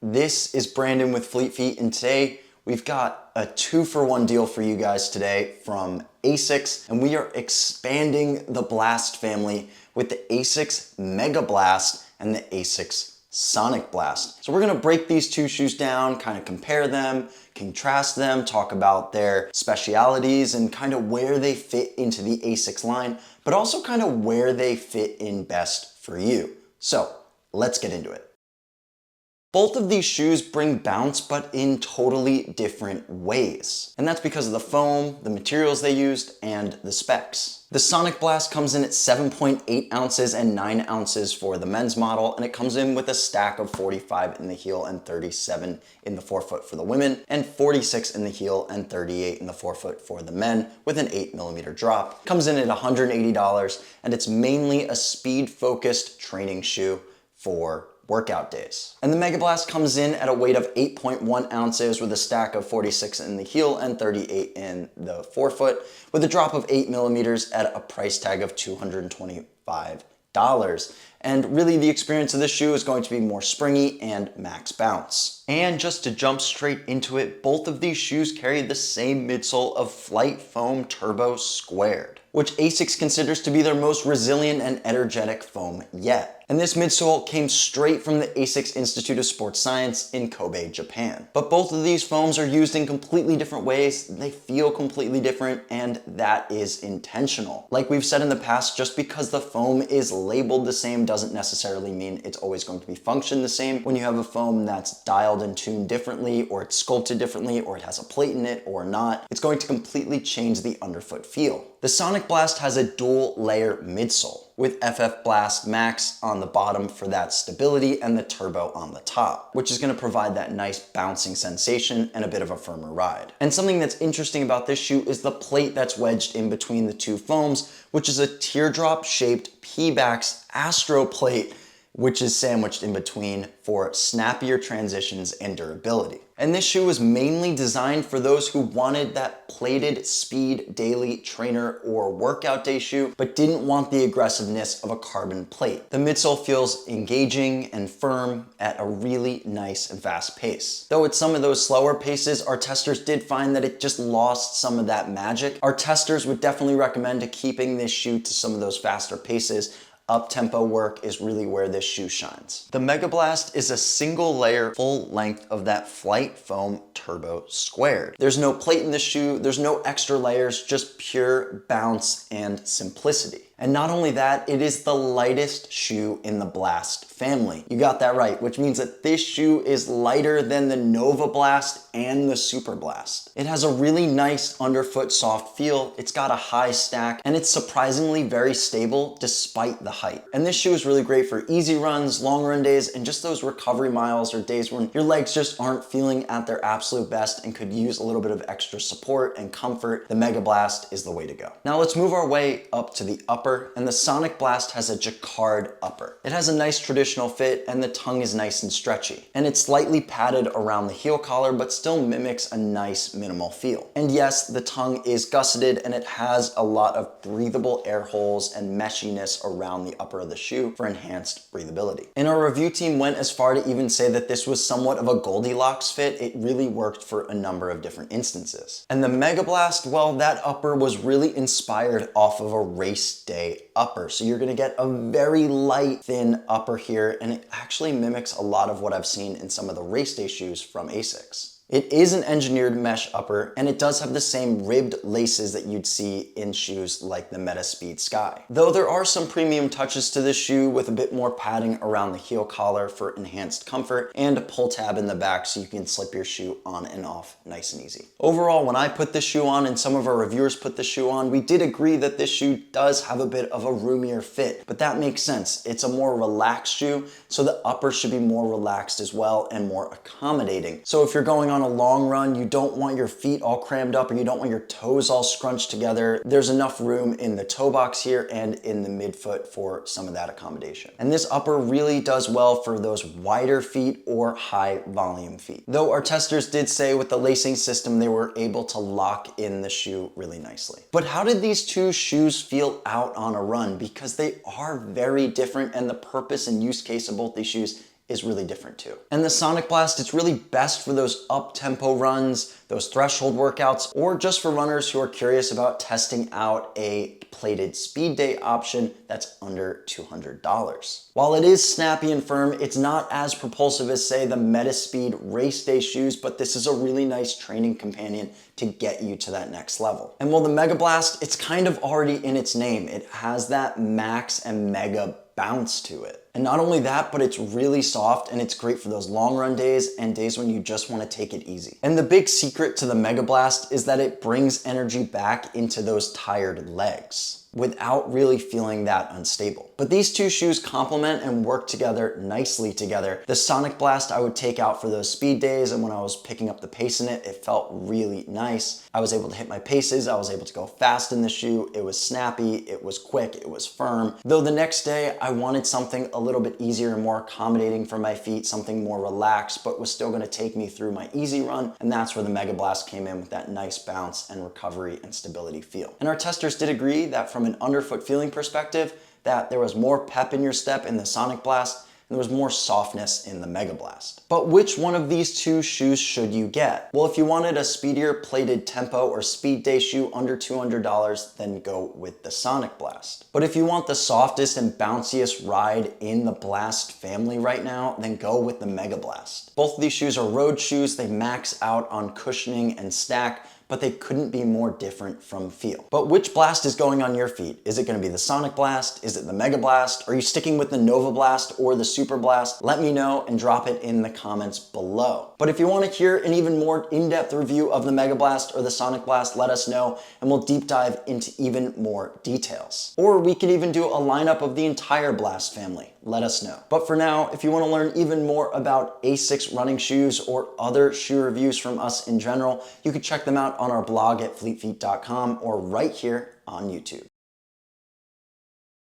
This is Brandon with Fleet Feet, and today we've got a 2-for-1 deal for you guys today from ASICS, and we are expanding the Blast family with the ASICS Megablast and the ASICS Sonicblast. So we're gonna break these two shoes down, kind of compare them, contrast them, talk about their specialities and kind of where they fit into the ASICS line, but also kind of where they fit in best for you. So let's get into it. Both of these shoes bring bounce, but in totally different ways. And that's because of the foam, the materials they used, and the specs. The Sonicblast comes in at 7.8 ounces and 9 ounces for the men's model, and it comes in with a stack of 45 in the heel and 37 in the forefoot for the women, and 46 in the heel and 38 in the forefoot for the men, with an 8mm drop. Comes in at $180, and it's mainly a speed-focused training shoe for workout days. And the Megablast comes in at a weight of 8.1 ounces with a stack of 46 in the heel and 38 in the forefoot, with a drop of 8mm at a price tag of $225. And really the experience of this shoe is going to be more springy and max bounce. And just to jump straight into it, both of these shoes carry the same midsole of Flight Foam Turbo Squared, which ASICS considers to be their most resilient and energetic foam yet. And this midsole came straight from the ASICS Institute of Sports Science in Kobe, Japan. But both of these foams are used in completely different ways, they feel completely different, and that is intentional. Like we've said in the past, just because the foam is labeled the same doesn't necessarily mean it's always going to be function the same. When you have a foam that's dialed and tuned differently, or it's sculpted differently, or it has a plate in it or not, it's going to completely change the underfoot feel. The Sonicblast has a dual layer midsole, with FF Blast Max on the bottom for that stability and the turbo on the top, which is gonna provide that nice bouncing sensation and a bit of a firmer ride. And something that's interesting about this shoe is the plate that's wedged in between the two foams, which is a teardrop shaped P-Bax Astro plate, which is sandwiched in between for snappier transitions and durability. And this shoe was mainly designed for those who wanted that plated speed daily trainer or workout day shoe, but didn't want the aggressiveness of a carbon plate. The midsole feels engaging and firm at a really nice and fast pace. Though at some of those slower paces, our testers did find that it just lost some of that magic. Our testers would definitely recommend keeping this shoe to some of those faster paces. Up-tempo work is really where this shoe shines. The Megablast is a single layer full length of that Flight Foam Turbo Squared. There's no plate in the shoe, there's no extra layers, just pure bounce and simplicity. And not only that, it is the lightest shoe in the Blast family. You got that right, which means that this shoe is lighter than the Novablast and the Superblast. It has a really nice underfoot soft feel, it's got a high stack, and it's surprisingly very stable despite the height. And this shoe is really great for easy runs, long run days, and just those recovery miles or days when your legs just aren't feeling at their absolute best and could use a little bit of extra support and comfort. The Megablast is the way to go. Now let's move our way up to the upper, and the Sonicblast has a jacquard upper. It has a nice traditional fit, and the tongue is nice and stretchy. And it's slightly padded around the heel collar, but still mimics a nice minimal feel. And yes, the tongue is gusseted, and it has a lot of breathable air holes and meshiness around the upper of the shoe for enhanced breathability. And our review team went as far to even say that this was somewhat of a Goldilocks fit. It really worked for a number of different instances. And the Megablast, well, that upper was really inspired off of a race day upper. So you're gonna get a very light, thin upper here, and it actually mimics a lot of what I've seen in some of the race day shoes from ASICS. It is an engineered mesh upper, and it does have the same ribbed laces that you'd see in shoes like the Metaspeed Sky. Though there are some premium touches to this shoe with a bit more padding around the heel collar for enhanced comfort and a pull tab in the back so you can slip your shoe on and off nice and easy. Overall, when I put this shoe on and some of our reviewers put this shoe on, we did agree that this shoe does have a bit of a roomier fit, but that makes sense. It's a more relaxed shoe, so the upper should be more relaxed as well and more accommodating. So if you're going on a long run, you don't want your feet all crammed up or you don't want your toes all scrunched together, there's enough room in the toe box here and in the midfoot for some of that accommodation. And this upper really does well for those wider feet or high volume feet. Though our testers did say with the lacing system, they were able to lock in the shoe really nicely. But how did these two shoes feel out on a run? Because they are very different, and the purpose and use case of both these shoes is really different too. And the Sonicblast, it's really best for those up-tempo runs, those threshold workouts, or just for runners who are curious about testing out a plated speed day option that's under $200. While it is snappy and firm, it's not as propulsive as, say, the Metaspeed race day shoes, but this is a really nice training companion to get you to that next level. And while the Megablast, it's kind of already in its name. It has that max and mega bounce to it. And not only that, but it's really soft and it's great for those long run days and days when you just want to take it easy. And the big secret to the Megablast is that it brings energy back into those tired legs without really feeling that unstable. But these two shoes complement and work together nicely together. The Sonicblast I would take out for those speed days, and when I was picking up the pace in it, it felt really nice. I was able to hit my paces, I was able to go fast in the shoe, it was snappy, it was quick, it was firm. Though the next day I wanted something a little bit easier and more accommodating for my feet, something more relaxed, but was still gonna take me through my easy run, and that's where the Megablast came in with that nice bounce and recovery and stability feel. And our testers did agree that from an underfoot feeling perspective, that there was more pep in your step in the Sonicblast, and there was more softness in the Megablast. But which one of these two shoes should you get? Well, if you wanted a speedier plated tempo or speed day shoe under $200, then go with the Sonicblast. But if you want the softest and bounciest ride in the Blast family right now, then go with the Megablast. Both of these shoes are road shoes. They max out on cushioning and stack, but they couldn't be more different from feel. But which Blast is going on your feet? Is it gonna be the Sonicblast? Is it the Megablast? Are you sticking with the Novablast or the Superblast? Let me know and drop it in the comments below. But if you wanna hear an even more in-depth review of the Megablast or the Sonicblast, let us know and we'll deep dive into even more details. Or we could even do a lineup of the entire Blast family. Let us know. But for now, if you want to learn even more about ASICS running shoes or other shoe reviews from us in general, you can check them out on our blog at fleetfeet.com or right here on YouTube.